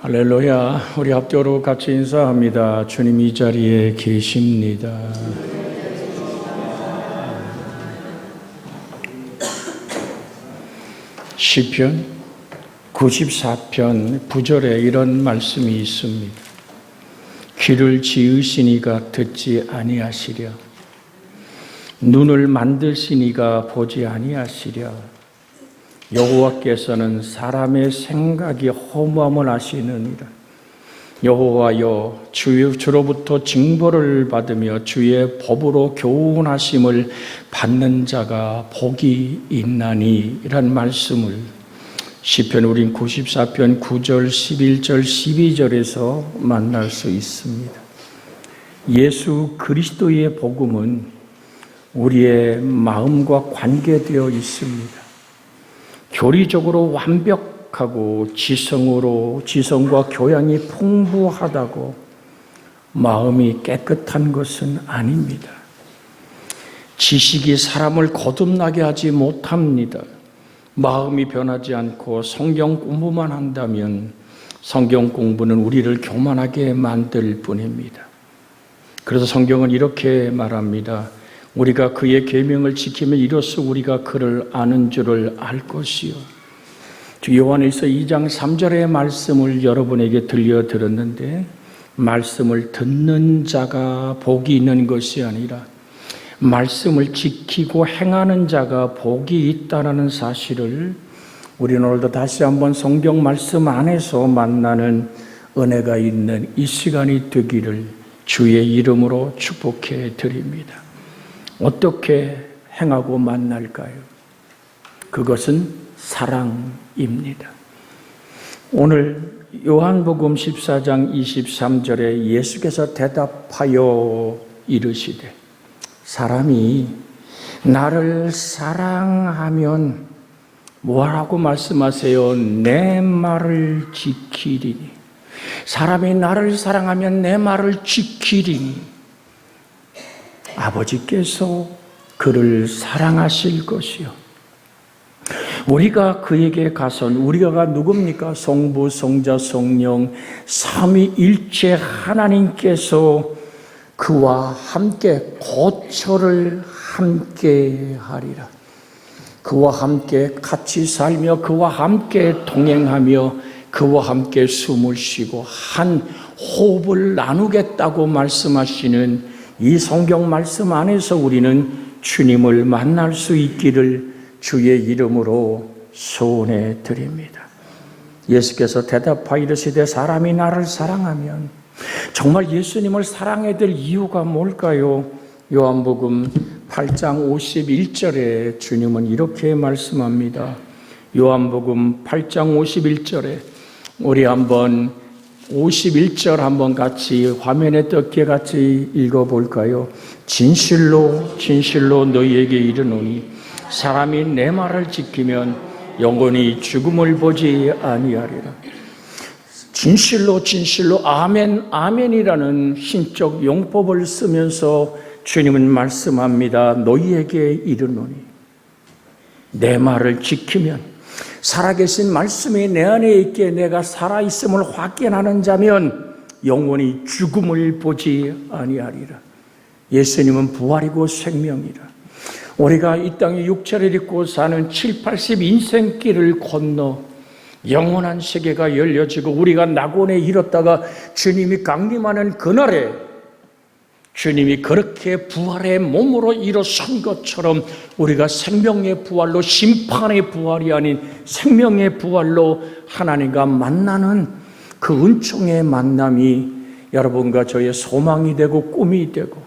할렐루야. 우리 합조로 같이 인사합니다. 주님 이 자리에 계십니다. 시편 94편 9절에 이런 말씀이 있습니다. 귀를 지으시니가 듣지 아니하시랴. 눈을 만드시니가 보지 아니하시랴. 여호와께서는 사람의 생각이 허무함을 아시느니라. 여호와여, 주로부터 징벌을 받으며 주의 법으로 교훈하심을 받는 자가 복이 있나니, 이란 말씀을 시편 우린 94편 9절, 11절, 12절에서 만날 수 있습니다. 예수 그리스도의 복음은 우리의 마음과 관계되어 있습니다. 교리적으로 완벽하고 지성과 교양이 풍부하다고 마음이 깨끗한 것은 아닙니다. 지식이 사람을 거듭나게 하지 못합니다. 마음이 변하지 않고 성경 공부만 한다면 성경 공부는 우리를 교만하게 만들 뿐입니다. 그래서 성경은 이렇게 말합니다. 우리가 그의 계명을 지키면 이로써 우리가 그를 아는 줄을 알 것이요. 요한일서 2장 3절의 말씀을 여러분에게 들려드렸는데, 말씀을 듣는 자가 복이 있는 것이 아니라 말씀을 지키고 행하는 자가 복이 있다는 사실을 우리 오늘도 다시 한번 성경 말씀 안에서 만나는 은혜가 있는 이 시간이 되기를 주의 이름으로 축복해 드립니다. 어떻게 행하고 만날까요? 그것은 사랑입니다. 오늘 요한복음 14장 23절에 예수께서 대답하여 이르시되, 사람이 나를 사랑하면 뭐라고 말씀하세요? 내 말을 지키리니. 사람이 나를 사랑하면 내 말을 지키리니. 아버지께서 그를 사랑하실 것이요. 우리가 그에게 가선, 우리가 누굽니까? 성부, 성자, 성령, 삼위일체 하나님께서 그와 함께 거처를 함께 하리라. 그와 함께 같이 살며 그와 함께 동행하며 그와 함께 숨을 쉬고 한 호흡을 나누겠다고 말씀하시는 이 성경 말씀 안에서 우리는 주님을 만날 수 있기를 주의 이름으로 소원해 드립니다. 예수께서 대답하여 이르시되, 사람이 나를 사랑하면, 정말 예수님을 사랑해야 될 이유가 뭘까요? 요한복음 8장 51절에 주님은 이렇게 말씀합니다. 요한복음 8장 51절에 우리 한번 51절 한번 같이 화면에 떴게 같이 읽어볼까요? 진실로 진실로 너희에게 이르노니 사람이 내 말을 지키면 영원히 죽음을 보지 아니하리라. 진실로 진실로 아멘 아멘이라는 신적 용법을 쓰면서 주님은 말씀합니다. 너희에게 이르노니, 내 말을 지키면, 살아계신 말씀이 내 안에 있기에 내가 살아있음을 확인하는 자면 영원히 죽음을 보지 아니하리라. 예수님은 부활이고 생명이라. 우리가 이 땅에 육체를 입고 사는 7, 80 인생길을 건너 영원한 세계가 열려지고 우리가 낙원에 이뤘다가 주님이 강림하는 그날에 주님이 그렇게 부활의 몸으로 일어선 것처럼 우리가 생명의 부활로, 심판의 부활이 아닌 생명의 부활로 하나님과 만나는 그 은총의 만남이 여러분과 저의 소망이 되고 꿈이 되고,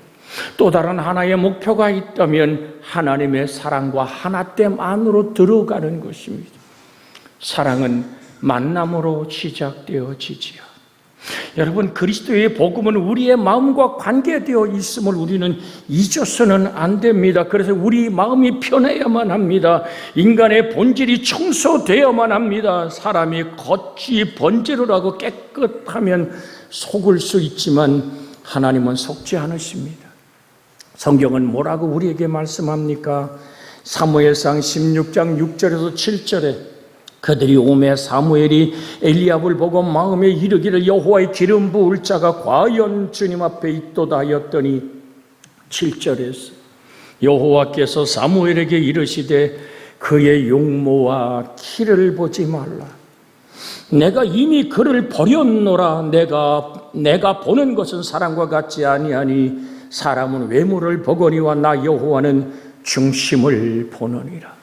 또 다른 하나의 목표가 있다면 하나님의 사랑과 하나됨 안으로 들어가는 것입니다. 사랑은 만남으로 시작되어지지요. 여러분, 그리스도의 복음은 우리의 마음과 관계되어 있음을 우리는 잊어서는 안 됩니다. 그래서 우리 마음이 편해야만 합니다. 인간의 본질이 청소되어야만 합니다. 사람이 겉이 번제를 하고 깨끗하면 속을 수 있지만 하나님은 속지 않으십니다. 성경은 뭐라고 우리에게 말씀합니까? 사무엘상 16장 6절에서 7절에 그들이 오매 사무엘이 엘리압을 보고 마음에 이르기를 여호와의 기름 부을 자가 과연 주님 앞에 있도다 하였더니 7절에서 여호와께서 사무엘에게 이르시되 그의 용모와 키를 보지 말라. 내가 이미 그를 버렸노라. 내가 보는 것은 사람과 같지 아니하니 사람은 외모를 보거니와 나 여호와는 중심을 보느니라.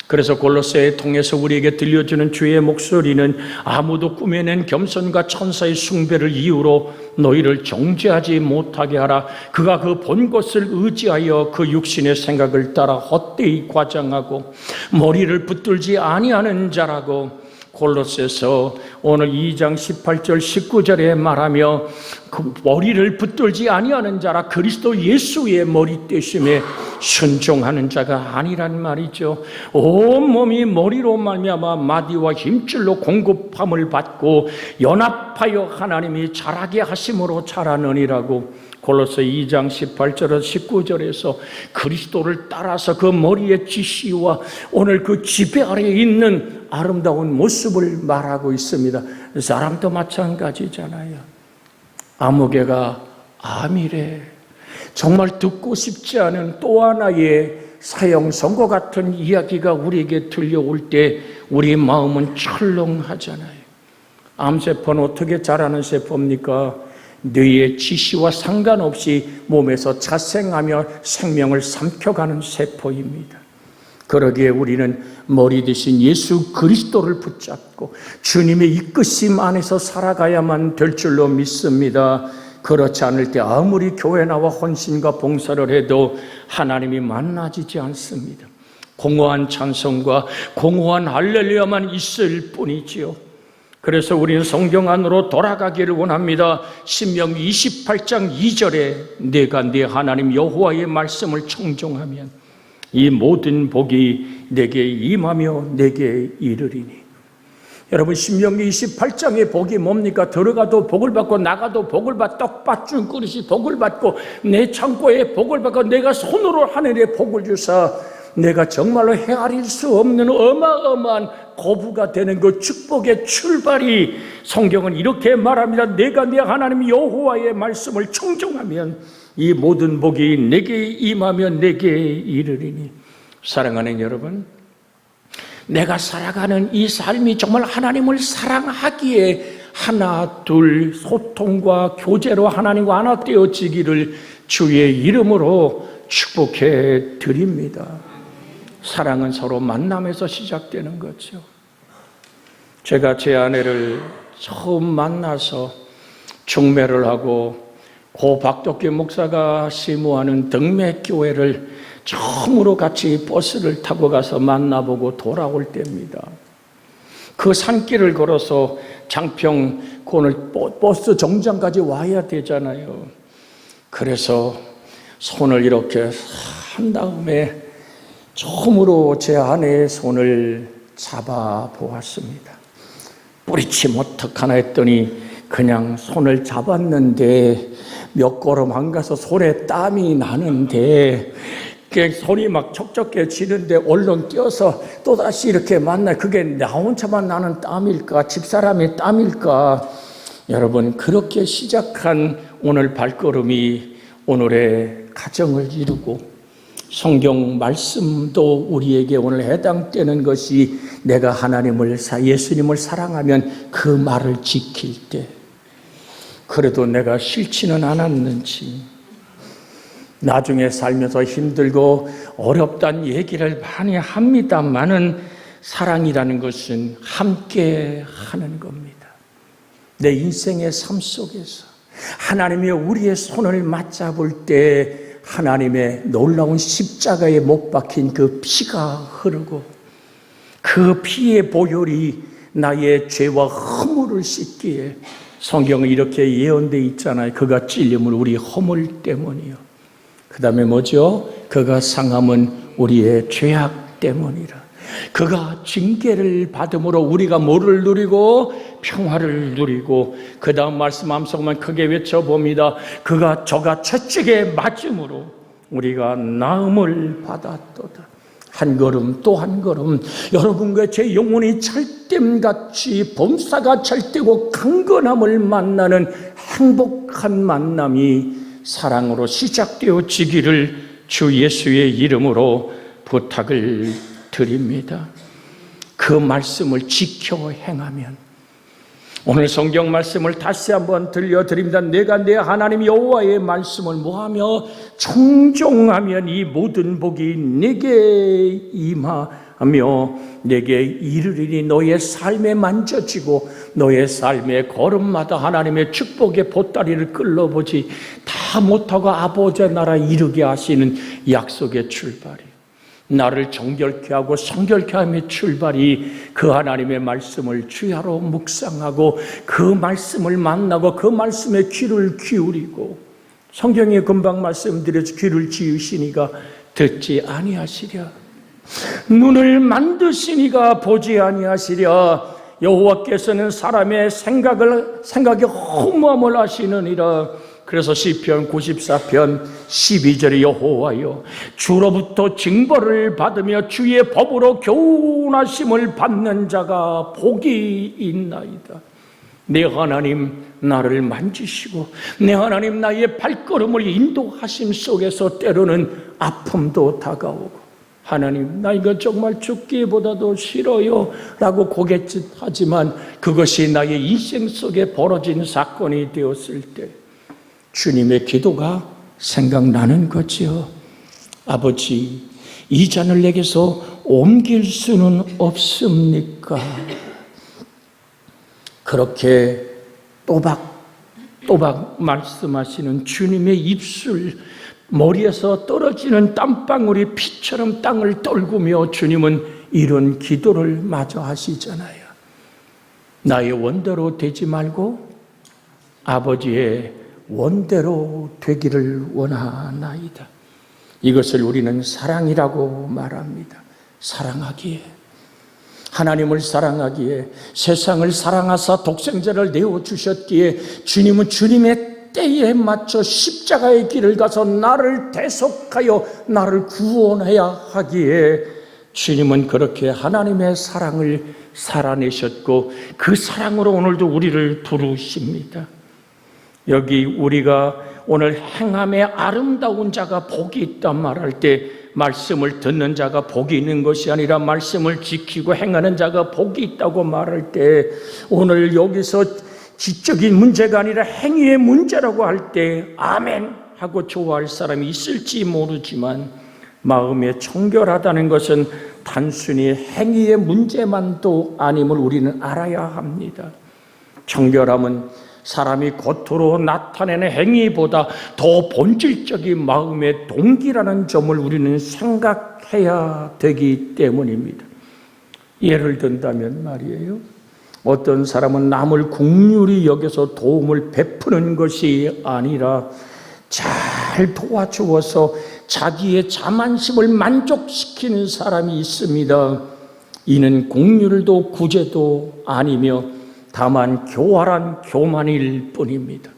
그래서 골로새에 통해서 우리에게 들려주는 주의 목소리는 아무도 꾸며낸 겸손과 천사의 숭배를 이유로 너희를 정죄하지 못하게 하라. 그가 그 본 것을 의지하여 그 육신의 생각을 따라 헛되이 과장하고 머리를 붙들지 아니하는 자라고 골로새서 오늘 2장 18절 19절에 말하며 그 머리를 붙들지 아니하는 자라 그리스도 예수의 머리 되심에 순종하는 자가 아니란 말이죠. 온몸이 머리로 말미암아 마디와 힘줄로 공급함을 받고 연합하여 하나님이 자라게 하심으로 자라느니라고 골로새 2장 18절에서 19절에서 그리스도를 따라서 그 머리의 지시와 오늘 그 지배 아래에 있는 아름다운 모습을 말하고 있습니다. 사람도 마찬가지잖아요. 아무개가 암이래. 정말 듣고 싶지 않은 또 하나의 사형 선고 같은 이야기가 우리에게 들려올 때 우리 마음은 철렁하잖아요. 암세포는 어떻게 자라는 세포입니까? 뇌의 지시와 상관없이 몸에서 자생하며 생명을 삼켜가는 세포입니다. 그러기에 우리는 머리 대신 예수 그리스도를 붙잡고 주님의 이끄심 안에서 살아가야만 될 줄로 믿습니다. 그렇지 않을 때 아무리 교회 나와 헌신과 봉사를 해도 하나님이 만나지지 않습니다. 공허한 찬송과 공허한 할렐루야만 있을 뿐이지요. 그래서 우리는 성경 안으로 돌아가기를 원합니다. 신명기 28장 2절에 내가 네 하나님 여호와의 말씀을 청종하면 이 모든 복이 내게 임하며 내게 이르리니. 여러분, 신명기 28장의 복이 뭡니까? 들어가도 복을 받고 나가도 복을 받고 떡밥 준 그릇이 복을 받고 내 창고에 복을 받고 내가 손으로 하늘에 복을 주사 내가 정말로 헤아릴 수 없는 어마어마한 거부가 되는 그 축복의 출발이 성경은 이렇게 말합니다. 내가 네 하나님 여호와의 말씀을 청종하면 이 모든 복이 내게 임하며 내게 이르리니. 사랑하는 여러분, 내가 살아가는 이 삶이 정말 하나님을 사랑하기에 하나 둘 소통과 교제로 하나님과 하나 되어지기를 주의 이름으로 축복해 드립니다. 사랑은 서로 만남에서 시작되는 거죠. 제가 제 아내를 처음 만나서 중매를 하고 고 박덕기 목사가 시무하는 등매교회를 처음으로 같이 버스를 타고 가서 만나보고 돌아올 때입니다. 그 산길을 걸어서 장평 오늘 버스 정장까지 와야 되잖아요. 그래서 손을 이렇게 한 다음에 처음으로 제 아내의 손을 잡아 보았습니다. 뿌리치면 어떡하나 했더니 그냥 손을 잡았는데 몇 걸음 안 가서 손에 땀이 나는데 손이 막 촉촉해지는데 얼른 뛰어서 또다시 이렇게 만나요. 그게 나 혼자만 나는 땀일까? 집사람의 땀일까? 여러분, 그렇게 시작한 오늘 발걸음이 오늘의 가정을 이루고 성경 말씀도 우리에게 오늘 해당되는 것이 내가 하나님을 예수님을 사랑하면 그 말을 지킬 때 그래도 내가 싫지는 않았는지 나중에 살면서 힘들고 어렵다는 얘기를 많이 합니다만은 사랑이라는 것은 함께 하는 겁니다. 내 인생의 삶 속에서 하나님이 우리의 손을 맞잡을 때 하나님의 놀라운 십자가에 못 박힌 그 피가 흐르고 그 피의 보혈이 나의 죄와 허물을 씻기에 성경은 이렇게 예언되어 있잖아요. 그가 찔림은 우리 허물 때문이요. 그 다음에 뭐죠? 그가 상함은 우리의 죄악 때문이라. 그가 징계를 받음으로 우리가 뭐를 누리고 평화를 누리고 그 다음 말씀 함성만 크게 외쳐봅니다. 저가 채찍에 맞음으로 우리가 나음을 받았도다. 한 걸음 또 한 걸음 여러분과 제 영혼이 찰댐같이 범사가 찰되고 강건함을 만나는 행복한 만남이 사랑으로 시작되어지기를 주 예수의 이름으로 부탁을 드립니다. 그 말씀을 지켜 행하면, 오늘 성경 말씀을 다시 한번 들려드립니다. 내가 내 하나님 여호와의 말씀을 모하며 청종하면 이 모든 복이 내게 임하며 내게 이르리니 너의 삶에 만져지고 너의 삶의 걸음마다 하나님의 축복의 보따리를 끌러보지 다 못하고 아버지의 나라에 이르게 하시는 약속의 출발이, 나를 정결케 하고 성결케 함의 출발이 그 하나님의 말씀을 주야로 묵상하고 그 말씀을 만나고 그 말씀에 귀를 기울이고, 성경에 금방 말씀드려서 귀를 지으시니가 듣지 아니하시랴, 눈을 만드시니가 보지 아니하시랴. 여호와께서는 사람의 생각에 허무함을 하시느니라. 그래서 시편 94편 12절에 여호와여 주로부터 징벌을 받으며 주의 법으로 교훈하심을 받는 자가 복이 있나이다. 내 하나님 나를 만지시고 내 하나님 나의 발걸음을 인도하심 속에서 때로는 아픔도 다가오고, 하나님 나 이거 정말 죽기보다도 싫어요 라고 고갯짓하지만 그것이 나의 인생 속에 벌어진 사건이 되었을 때 주님의 기도가 생각나는 거지요. 아버지, 이 잔을 내게서 옮길 수는 없습니까? 그렇게 또박 말씀하시는 주님의 입술, 머리에서 떨어지는 땀방울이 피처럼 땅을 떨구며 주님은 이런 기도를 마저 하시잖아요. 나의 원대로 되지 말고 아버지의 원대로 되기를 원하나이다. 이것을 우리는 사랑이라고 말합니다. 사랑하기에, 하나님을 사랑하기에, 세상을 사랑하사 독생자를 내어주셨기에 주님은 주님의 때에 맞춰 십자가의 길을 가서 나를 대속하여 나를 구원해야 하기에 주님은 그렇게 하나님의 사랑을 살아내셨고 그 사랑으로 오늘도 우리를 부르십니다. 여기 우리가 오늘 행함에 아름다운 자가 복이 있다 말할 때 말씀을 듣는 자가 복이 있는 것이 아니라 말씀을 지키고 행하는 자가 복이 있다고 말할 때, 오늘 여기서 지적인 문제가 아니라 행위의 문제라고 할 때 아멘 하고 좋아할 사람이 있을지 모르지만, 마음에 청결하다는 것은 단순히 행위의 문제만도 아님을 우리는 알아야 합니다. 청결함은 사람이 겉으로 나타내는 행위보다 더 본질적인 마음의 동기라는 점을 우리는 생각해야 되기 때문입니다. 예를 든다면 말이에요, 어떤 사람은 남을 긍휼히 여겨서 도움을 베푸는 것이 아니라 잘 도와주어서 자기의 자만심을 만족시키는 사람이 있습니다. 이는 긍휼도 구제도 아니며 다만 교활한 교만일 뿐입니다.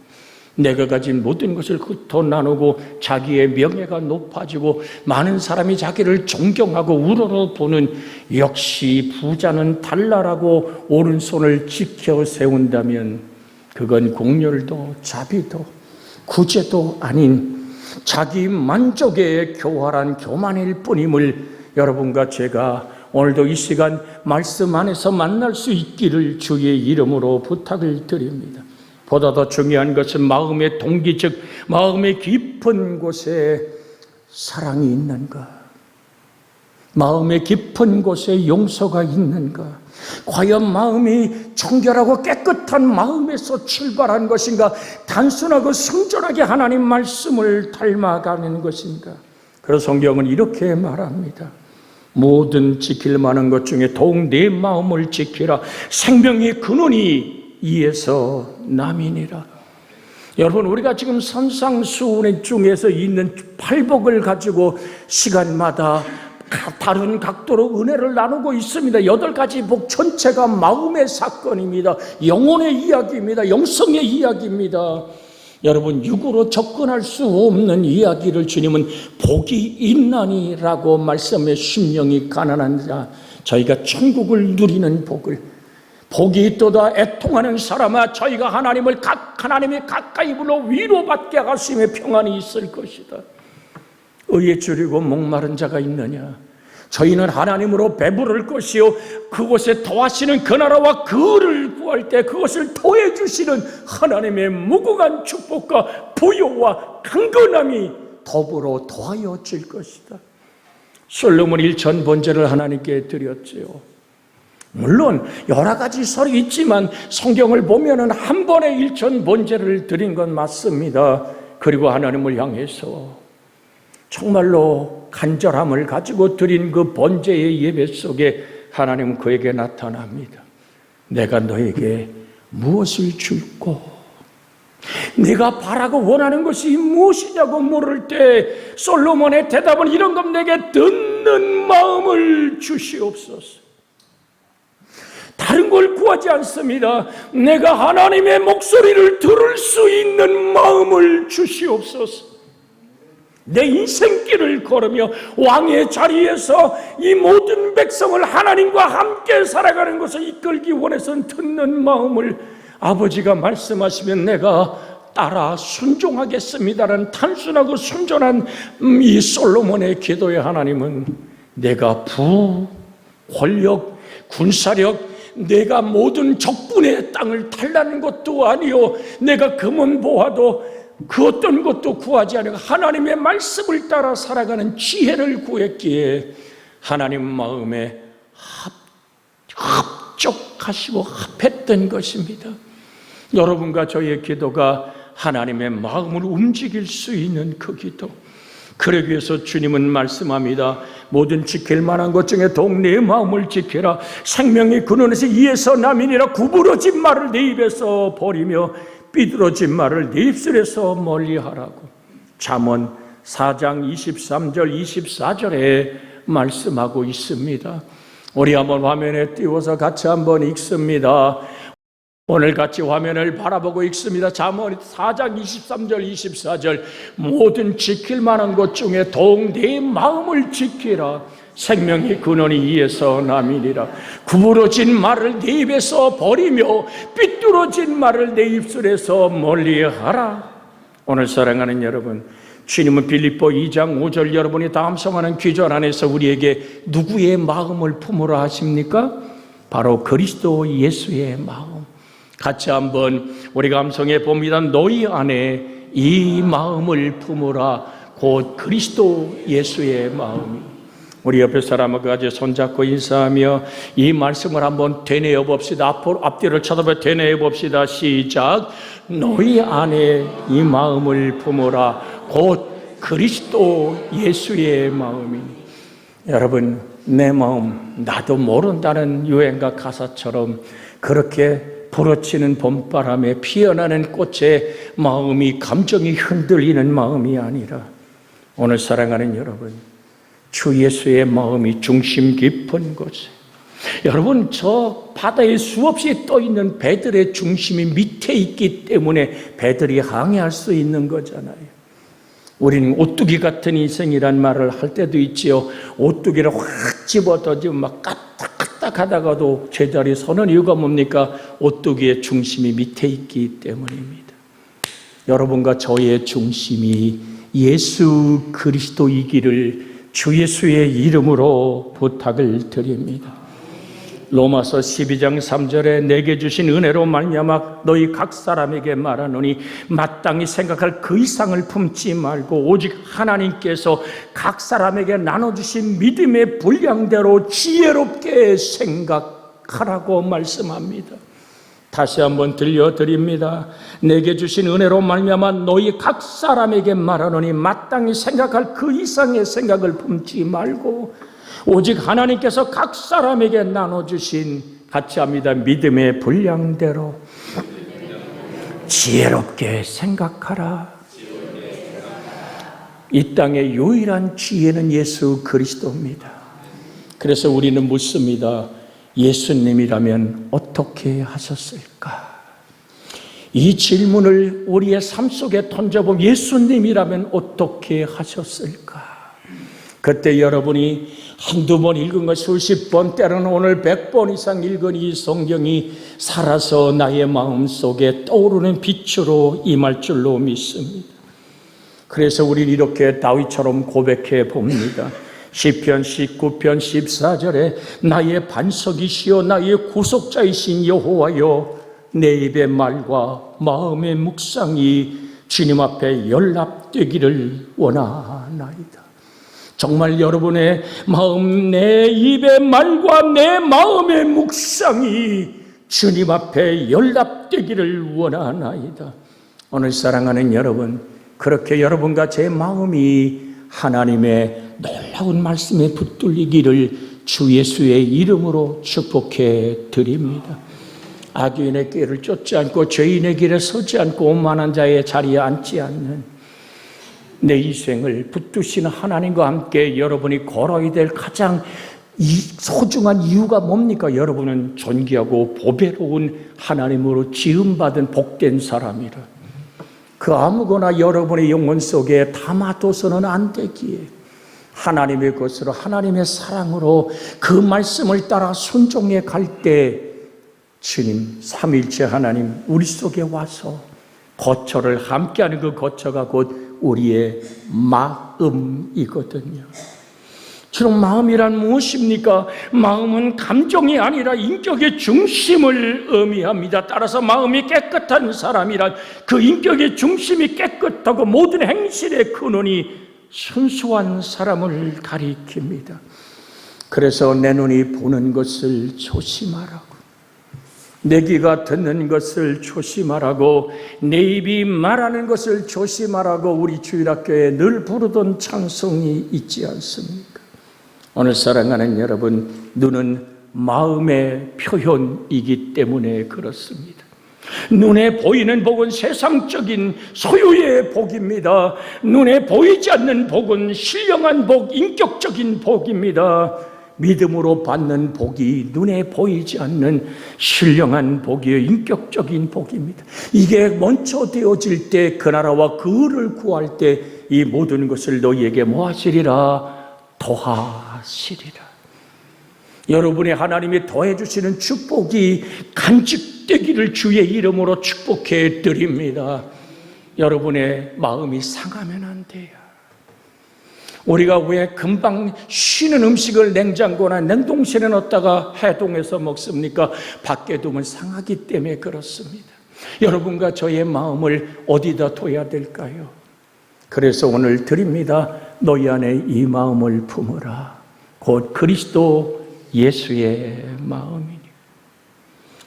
내가 가진 모든 것을 흩어 나누고 자기의 명예가 높아지고 많은 사람이 자기를 존경하고 우러러보는, 역시 부자는 달나라고 오른손을 지켜 세운다면 그건 긍휼도 자비도 구제도 아닌 자기 만족의 교활한 교만일 뿐임을 여러분과 제가 오늘도 이 시간 말씀 안에서 만날 수 있기를 주의 이름으로 부탁을 드립니다. 보다 더 중요한 것은 마음의 동기, 즉 마음의 깊은 곳에 사랑이 있는가, 마음의 깊은 곳에 용서가 있는가, 과연 마음이 청결하고 깨끗한 마음에서 출발한 것인가, 단순하고 순전하게 하나님 말씀을 닮아가는 것인가. 그래서 성경은 이렇게 말합니다. 모든 지킬 만한 것 중에 더욱 내 마음을 지키라. 생명의 근원이 이에서 남이니라. 여러분, 우리가 지금 산상수훈 중에서 있는 팔복을 가지고 시간마다 다른 각도로 은혜를 나누고 있습니다. 8가지 복 전체가 마음의 사건입니다. 영혼의 이야기입니다. 영성의 이야기입니다. 여러분, 육으로 접근할 수 없는 이야기를 주님은 복이 있나니라고 말씀해, 심령이 가난한 자 저희가 천국을 누리는 복이 있도다. 애통하는 사람아, 저희가 하나님이 가까이 불러 위로받게 하심에 평안이 있을 것이다. 의에 줄이고 목마른 자가 있느냐? 저희는 하나님으로 배부를 것이요 그곳에 더하시는 그 나라와 그를 구할 때 그것을 더해 주시는 하나님의 무궁한 축복과 부요와 강건함이 더불어 더하여질 것이다. 솔로몬 일천 번제를 하나님께 드렸지요. 물론 여러 가지 설이 있지만 성경을 보면은 한 번에 일천 번제를 드린 건 맞습니다. 그리고 하나님을 향해서 정말로 간절함을 가지고 드린 그 번제의 예배 속에 하나님은 그에게 나타납니다. 내가 너에게 무엇을 줄꼬? 네가 바라고 원하는 것이 무엇이냐고 물을 때 솔로몬의 대답은 이런 겁니다. 내게 듣는 마음을 주시옵소서. 다른 걸 구하지 않습니다. 내가 하나님의 목소리를 들을 수 있는 마음을 주시옵소서. 내 인생길을 걸으며 왕의 자리에서 이 모든 백성을 하나님과 함께 살아가는 것을 이끌기 원해서는 듣는 마음을 아버지가 말씀하시면 내가 따라 순종하겠습니다라는 단순하고 순전한 이 솔로몬의 기도의 하나님은 내가 권력, 군사력, 내가 모든 적군의 땅을 달라는 것도 아니요 내가 금은 보아도 그 어떤 것도 구하지 않고 하나님의 말씀을 따라 살아가는 지혜를 구했기에 하나님 마음에 합족하시고 합했던 것입니다. 여러분과 저의 기도가 하나님의 마음을 움직일 수 있는 그 기도, 그러기 위해서 주님은 말씀합니다. 모든 지킬 만한 것 중에 더욱 내 마음을 지키라. 생명의 근원에서 이에서 남이니라. 구부러진 말을 내 입에서 버리며 삐뚤어진 말을 네 입술에서 멀리하라고. 잠언 4장 23절 24절에 말씀하고 있습니다. 우리 한번 화면에 띄워서 같이 한번 읽습니다. 오늘 같이 화면을 바라보고 읽습니다. 잠언 4장 23절 24절 모든 지킬 만한 것 중에 더욱 내 마음을 지키라. 생명의 근원이 이에서 남이니라. 구부러진 말을 내 입에서 버리며 삐뚤어진 말을 내 입술에서 멀리하라. 오늘 사랑하는 여러분, 주님은 빌립보 2장 5절 여러분이 다음 성하는 귀절 안에서 우리에게 누구의 마음을 품으라 하십니까? 바로 그리스도 예수의 마음. 같이 한번 우리 감성해 봅니다. 너희 안에 이 마음을 품으라. 곧 그리스도 예수의 마음이. 우리 옆에 사람과 같이 손잡고 인사하며 이 말씀을 한번 되뇌어 봅시다. 앞뒤를 쳐다봐 되뇌어 봅시다. 시작. 너희 안에 이 마음을 품으라. 곧 그리스도 예수의 마음이니. 여러분, 내 마음 나도 모른다는 유행가 가사처럼 그렇게 불어치는 봄바람에 피어나는 꽃의 마음이, 감정이 흔들리는 마음이 아니라 오늘 사랑하는 여러분, 주 예수의 마음이 중심 깊은 곳에, 여러분 저 바다에 수없이 떠있는 배들의 중심이 밑에 있기 때문에 배들이 항해할 수 있는 거잖아요. 우리는 오뚜기 같은 인생이란 말을 할 때도 있지요. 오뚜기를 확 집어던지면 막 까딱까딱 하다가도 제자리에 서는 이유가 뭡니까? 오뚜기의 중심이 밑에 있기 때문입니다. 여러분과 저의 중심이 예수 그리스도이기를 주 예수의 이름으로 부탁을 드립니다. 로마서 12장 3절에 내게 주신 은혜로 말미암아 너희 각 사람에게 말하노니 마땅히 생각할 그 이상을 품지 말고 오직 하나님께서 각 사람에게 나눠주신 믿음의 분량대로 지혜롭게 생각하라고 말씀합니다. 다시 한번 들려드립니다. 내게 주신 은혜로 말미암아 너희 각 사람에게 말하노니 마땅히 생각할 그 이상의 생각을 품지 말고 오직 하나님께서 각 사람에게 나눠주신, 같이 합니다, 믿음의 분량대로 지혜롭게 생각하라. 이 땅의 유일한 지혜는 예수 그리스도입니다. 그래서 우리는 묻습니다. 예수님이라면 어떻게 하셨을까? 이 질문을 우리의 삶 속에 던져보면 예수님이라면 어떻게 하셨을까? 그때 여러분이 한두 번 읽은 것 수십 번, 때로는 오늘 100번 이상 읽은 이 성경이 살아서 나의 마음속에 떠오르는 빛으로 임할 줄로 믿습니다. 그래서 우리는 이렇게 다윗처럼 고백해 봅니다. 시편 19편 14절에 나의 반석이시여 나의 구속자이신 여호와여, 내 입의 말과 마음의 묵상이 주님 앞에 연락되기를 원하나이다. 정말 여러분의 마음, 내 입의 말과 내 마음의 묵상이 주님 앞에 연락되기를 원하나이다. 오늘 사랑하는 여러분, 그렇게 여러분과 제 마음이 하나님의 놀라운 말씀에 붙들리기를 주 예수의 이름으로 축복해 드립니다. 악인의 길을 쫓지 않고 죄인의 길에 서지 않고 오만한 자의 자리에 앉지 않는 내 인생을 붙드시는 하나님과 함께 여러분이 걸어야 될 가장 소중한 이유가 뭡니까? 여러분은 존귀하고 보배로운 하나님으로 지음받은 복된 사람이라. 그 아무거나 여러분의 영혼 속에 담아둬서는 안 되기에 하나님의 것으로, 하나님의 사랑으로 그 말씀을 따라 순종해 갈 때 주님, 삼위일체 하나님 우리 속에 와서 거처를 함께하는 그 거처가 곧 우리의 마음이거든요. 주로 마음이란 무엇입니까? 마음은 감정이 아니라 인격의 중심을 의미합니다. 따라서 마음이 깨끗한 사람이란 그 인격의 중심이 깨끗하고 모든 행실의 근원이 순수한 사람을 가리킵니다. 그래서 내 눈이 보는 것을 조심하라고, 내 귀가 듣는 것을 조심하라고, 내 입이 말하는 것을 조심하라고 우리 주일학교에 늘 부르던 찬송이 있지 않습니까? 오늘 사랑하는 여러분, 눈은 마음의 표현이기 때문에 그렇습니다. 눈에 보이는 복은 세상적인 소유의 복입니다. 눈에 보이지 않는 복은 신령한 복, 인격적인 복입니다. 믿음으로 받는 복이 눈에 보이지 않는 신령한 복이에요. 인격적인 복입니다. 이게 먼저 되어질 때, 그 나라와 그 의를 구할 때 이 모든 것을 너희에게 뭐 하시리라? 더하시리라. 여러분의 하나님이 더해 주시는 축복이 간직되기를 주의 이름으로 축복해 드립니다. 여러분의 마음이 상하면 안 돼요. 우리가 왜 금방 쉬는 음식을 냉장고나 냉동실에 넣었다가 해동해서 먹습니까? 밖에 두면 상하기 때문에 그렇습니다. 여러분과 저의 마음을 어디다 둬야 될까요? 그래서 오늘 드립니다. 너희 안에 이 마음을 품으라. 곧 그리스도 예수의 마음이니.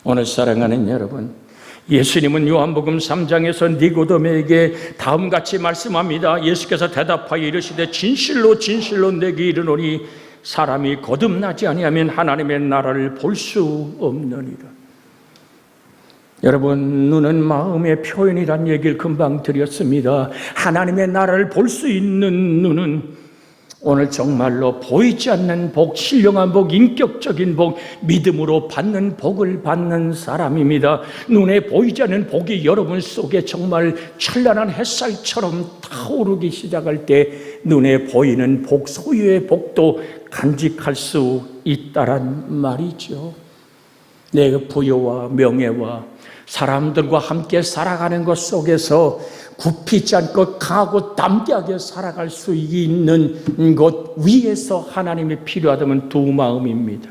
오늘 사랑하는 여러분, 예수님은 요한복음 3장에서 니고데모에게 다음같이 말씀합니다. 예수께서 대답하여 이르시되 진실로 진실로 내게 이르노니 사람이 거듭나지 아니하면 하나님의 나라를 볼 수 없느니라. 여러분, 눈은 마음의 표현이란 얘기를 금방 드렸습니다. 하나님의 나라를 볼 수 있는 눈은 오늘 정말로 보이지 않는 복, 신령한 복, 인격적인 복, 믿음으로 받는 복을 받는 사람입니다. 눈에 보이지 않는 복이 여러분 속에 정말 찬란한 햇살처럼 타오르기 시작할 때 눈에 보이는 복, 소유의 복도 간직할 수 있다란 말이죠. 내 부여와 명예와 사람들과 함께 살아가는 것 속에서 굽히지 않고 강하고 담대하게 살아갈 수 있는 것 위에서 하나님이 필요하다면 두 마음입니다.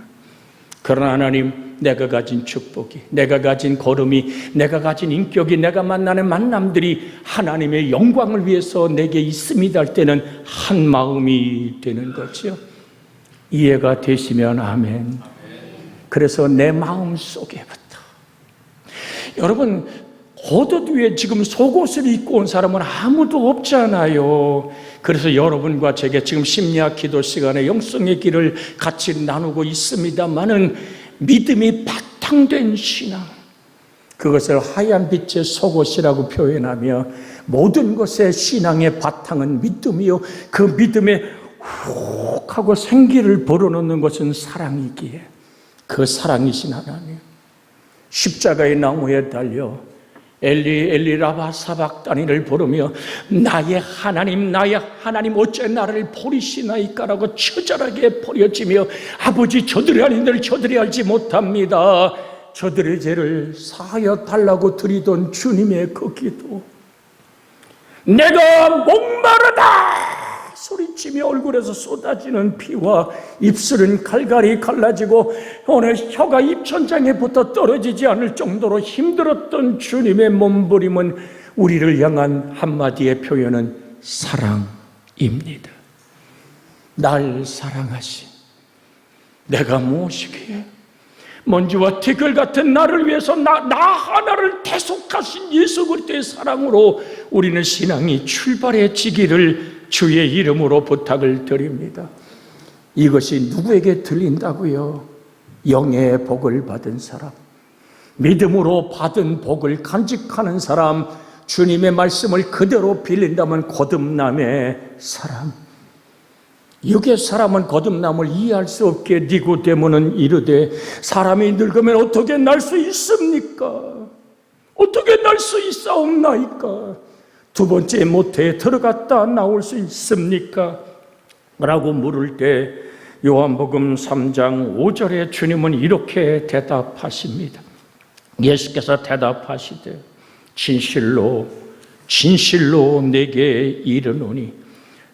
그러나 하나님, 내가 가진 축복이, 내가 가진 걸음이, 내가 가진 인격이, 내가 만나는 만남들이 하나님의 영광을 위해서 내게 있습니다 할 때는 한 마음이 되는 거죠. 이해가 되시면 아멘. 그래서 내 마음 속에부터, 여러분, 겉옷 위에 지금 속옷을 입고 온 사람은 아무도 없잖아요. 그래서 여러분과 제게 지금 심야 기도 시간에 영성의 길을 같이 나누고 있습니다만은 믿음이 바탕된 신앙, 그것을 하얀 빛의 속옷이라고 표현하며 모든 것의 신앙의 바탕은 믿음이요, 그 믿음에 훅 하고 생기를 불어넣는 것은 사랑이기에 그 사랑이신 하나님, 십자가의 나무에 달려 엘리 엘리 라마 사박다니를 부르며 나의 하나님 어째 나를 버리시나이까라고 처절하게 버려지며 아버지 저들이 아닌들 저들이 알지 못합니다. 저들의 죄를 사하여 달라고 드리던 주님의 그 기도, 내가 목마르다 소리치며 얼굴에서 쏟아지는 피와 입술은 갈갈이 갈라지고 오늘 혀가 입천장에 붙어 떨어지지 않을 정도로 힘들었던 주님의 몸부림은 우리를 향한 한마디의 표현은 사랑입니다. 날 사랑하신, 내가 무엇이기에 먼지와 티끌 같은 나를 위해서 나 하나를 대속하신 예수 그리스도의 사랑으로 우리는 신앙이 출발해지기를 주의 이름으로 부탁을 드립니다. 이것이 누구에게 들린다고요? 영의 복을 받은 사람, 믿음으로 받은 복을 간직하는 사람, 주님의 말씀을 그대로 빌린다면 거듭남의 사람. 육의 사람은 거듭남을 이해할 수 없게 니고데모는 이르되 사람이 늙으면 어떻게 날 수 있습니까? 어떻게 날 수 있사옵나이까? 두 번째 모태에 들어갔다 나올 수 있습니까? 라고 물을 때 요한복음 3장 5절에 주님은 이렇게 대답하십니다. 예수께서 대답하시되 진실로 진실로 내게 이르노니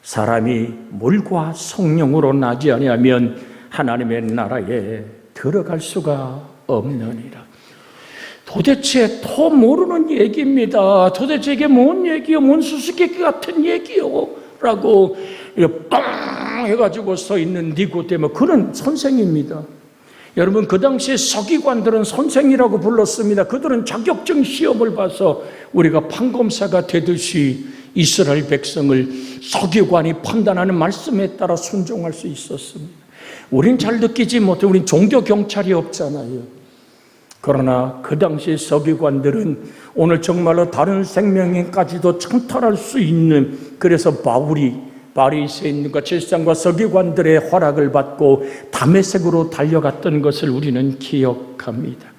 사람이 물과 성령으로 나지 아니하면 하나님의 나라에 들어갈 수가 없느니라. 도대체 더 모르는 얘기입니다. 도대체 이게 뭔 얘기요? 뭔 수수께끼 같은 얘기요? 라고 빵 해가지고 서 있는 니고데모, 그는 선생입니다. 여러분, 그 당시에 서기관들은 선생이라고 불렀습니다. 그들은 자격증 시험을 봐서 우리가 판검사가 되듯이 이스라엘 백성을 서기관이 판단하는 말씀에 따라 순종할 수 있었습니다. 우린 잘 느끼지 못해. 우린 종교 경찰이 없잖아요. 그러나 그 당시 서기관들은 오늘 정말로 다른 생명에까지도 창탈할 수 있는, 그래서 바울이 바리새인과 칠상과 서기관들의 허락을 받고 다메섹으로 달려갔던 것을 우리는 기억합니다.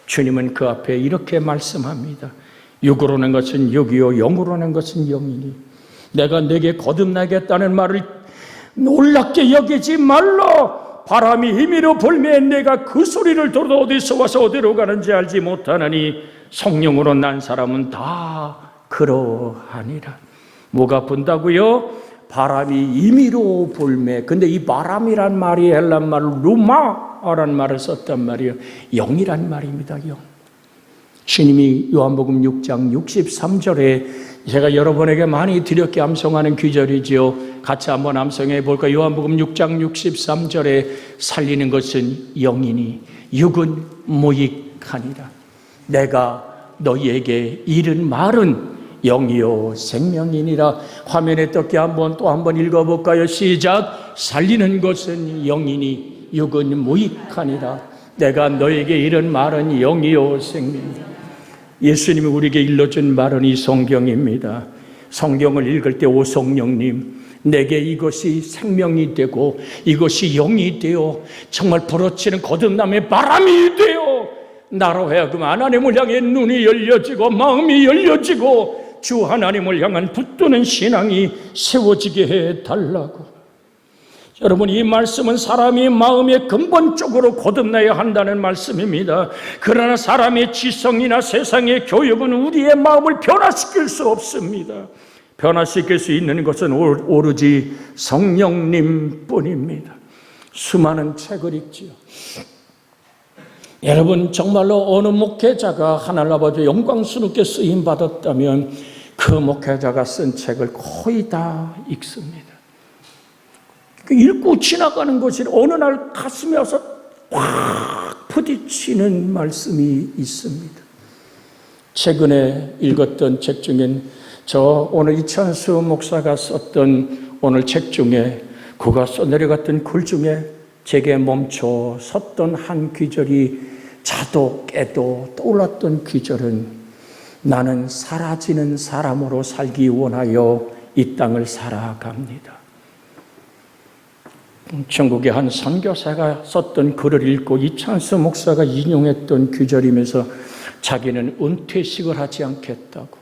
주님은 그 앞에 이렇게 말씀합니다. 육으로 는 것은 육이요 영으로 는 것은 영이니 내가 네게 거듭나겠다는 말을 놀랍게 여기지 말라. 바람이 임의로 불매 내가 그 소리를 들어도 어디서 와서 어디로 가는지 알지 못하나니 성령으로 난 사람은 다 그러하니라. 뭐가 분다고요? 바람이 임의로 불매. 근데 이 바람이란 말이 헬란 말로 루마라는 말을 썼단 말이에요. 영이란 말입니다. 영. 주님이 요한복음 6장 63절에 제가 여러분에게 많이 드렸게 암송하는 귀절이지요. 같이 한번 암송해 볼까? 요한복음 6장 63절에 살리는 것은 영이니 육은 무익하니라. 내가 너희에게 이른 말은 영이요 생명이니라. 화면에 떴게 또 한번 읽어볼까요? 시작. 살리는 것은 영이니 육은 무익하니라. 내가 너에게 이른 말은 영이요 생명이니라. 예수님이 우리에게 일러준 말은 이 성경입니다. 성경을 읽을 때 오 성령님, 내게 이것이 생명이 되고 이것이 영이 되어 정말 불어치는 거듭남의 바람이 되어 나로 하여금 하나님을 향해 눈이 열려지고 마음이 열려지고 주 하나님을 향한 붙드는 신앙이 세워지게 해달라고. 여러분, 이 말씀은 사람이 마음에 근본적으로 거듭나야 한다는 말씀입니다. 그러나 사람의 지성이나 세상의 교육은 우리의 마음을 변화시킬 수 없습니다. 변화시킬 수 있는 것은 오로지 성령님 뿐입니다. 수많은 책을 읽지요. 여러분, 정말로 어느 목회자가 하나님 아버지 영광스럽게 쓰임받았다면 그 목회자가 쓴 책을 거의 다 읽습니다. 읽고 지나가는 것이 어느 날 가슴에 와서 확 부딪히는 말씀이 있습니다. 최근에 읽었던 책 중엔 오늘 이찬수 목사가 썼던 오늘 책 중에 그가 써내려갔던 글 중에 제게 멈춰 섰던 한 귀절이 자도 깨도 떠올랐던 귀절은 나는 사라지는 사람으로 살기 원하여 이 땅을 살아갑니다. 중국의 한 선교사가 썼던 글을 읽고 이찬수 목사가 인용했던 귀절이면서 자기는 은퇴식을 하지 않겠다고.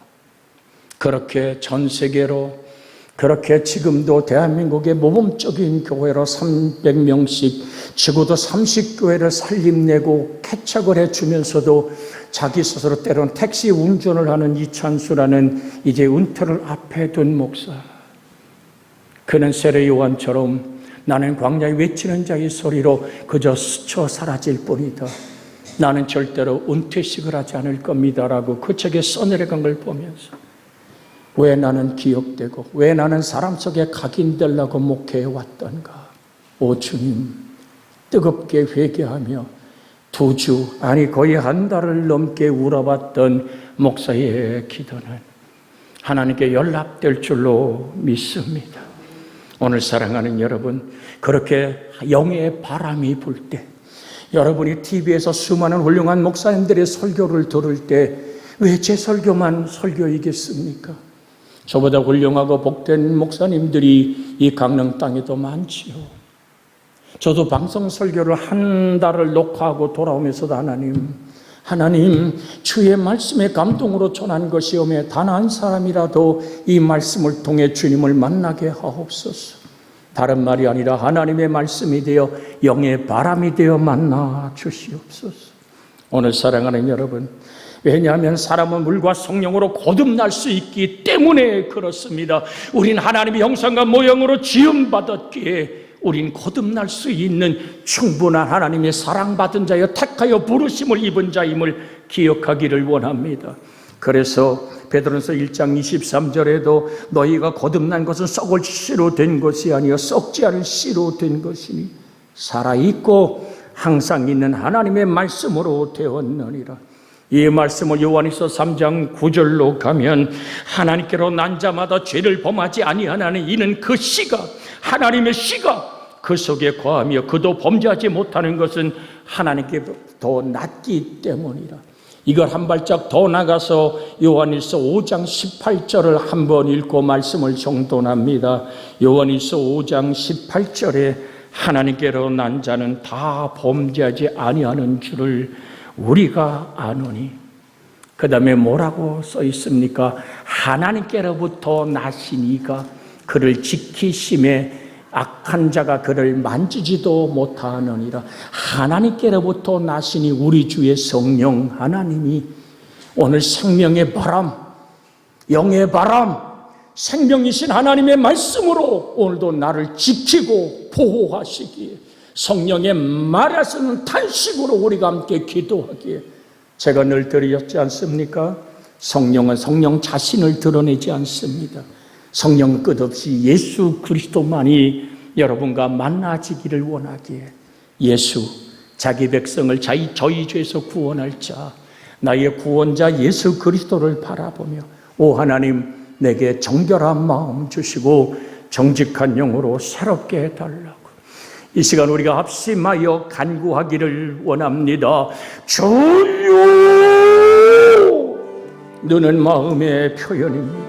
그렇게 전 세계로, 그렇게 지금도 대한민국의 모범적인 교회로 300명씩 적어도 30교회를 살림내고 개척을 해주면서도 자기 스스로 때로는 택시 운전을 하는 이찬수라는 이제 은퇴를 앞에 둔 목사. 그는 세례 요한처럼 나는 광야에 외치는 자의 소리로 그저 스쳐 사라질 뿐이다. 나는 절대로 은퇴식을 하지 않을 겁니다라고 그 책에 써내려간 걸 보면서 왜 나는 기억되고 왜 나는 사람 속에 각인되려고 목회해 왔던가. 오 주님, 뜨겁게 회개하며 2주, 아니 거의 한 달을 넘게 울어봤던 목사의 기도는 하나님께 연락될 줄로 믿습니다. 오늘 사랑하는 여러분, 그렇게 영의 바람이 불 때, 여러분이 TV에서 수많은 훌륭한 목사님들의 설교를 들을 때 왜 제 설교만 설교이겠습니까? 저보다 훌륭하고 복된 목사님들이 이 강릉 땅에도 많지요. 저도 방송 설교를 한 달을 녹화하고 돌아오면서도 하나님 주의 말씀에 감동으로 전한 것이오매 단 한 사람이라도 이 말씀을 통해 주님을 만나게 하옵소서. 다른 말이 아니라 하나님의 말씀이 되어 영의 바람이 되어 만나 주시옵소서. 오늘 사랑하는 여러분, 왜냐하면 사람은 물과 성령으로 거듭날 수 있기 때문에 그렇습니다. 우린 하나님의 형상과 모형으로 지음받았기에 우린 거듭날 수 있는 충분한 하나님의 사랑받은 자여 택하여 부르심을 입은 자임을 기억하기를 원합니다. 그래서 베드로전서 1장 23절에도 너희가 거듭난 것은 썩을 씨로 된 것이 아니요 썩지 않을 씨로 된 것이니 살아있고 항상 있는 하나님의 말씀으로 되었느니라. 이 말씀을 요한일서 3장 9절로 가면 하나님께로 난 자마다 죄를 범하지 아니하나니 이는 그 씨가 하나님의 씨가 그 속에 거하며 그도 범죄하지 못하는 것은 하나님께 더 낫기 때문이라. 이걸 한 발짝 더 나가서 요한일서 5장 18절을 한번 읽고 말씀을 정돈합니다. 요한일서 5장 18절에 하나님께로 난 자는 다 범죄하지 아니하는 줄을 우리가 아노니. 그 다음에 뭐라고 써 있습니까? 하나님께로부터 나신 이가 그를 지키심에 악한 자가 그를 만지지도 못하느니라. 하나님께로부터 나시니 우리 주의 성령 하나님이 오늘 생명의 바람, 영의 바람, 생명이신 하나님의 말씀으로 오늘도 나를 지키고 보호하시기에 성령의 말하시는 탄식으로 우리가 함께 기도하기에 제가 늘 드렸지 않습니까? 성령은 성령 자신을 드러내지 않습니다. 성령 끝없이 예수 그리스도만이 여러분과 만나지기를 원하기에 예수, 자기 백성을 저희 죄에서 구원할 자, 나의 구원자 예수 그리스도를 바라보며 오 하나님 내게 정결한 마음 주시고 정직한 영으로 새롭게 해달라고 이 시간 우리가 합심하여 간구하기를 원합니다. 주여, 너는 마음의 표현입니다.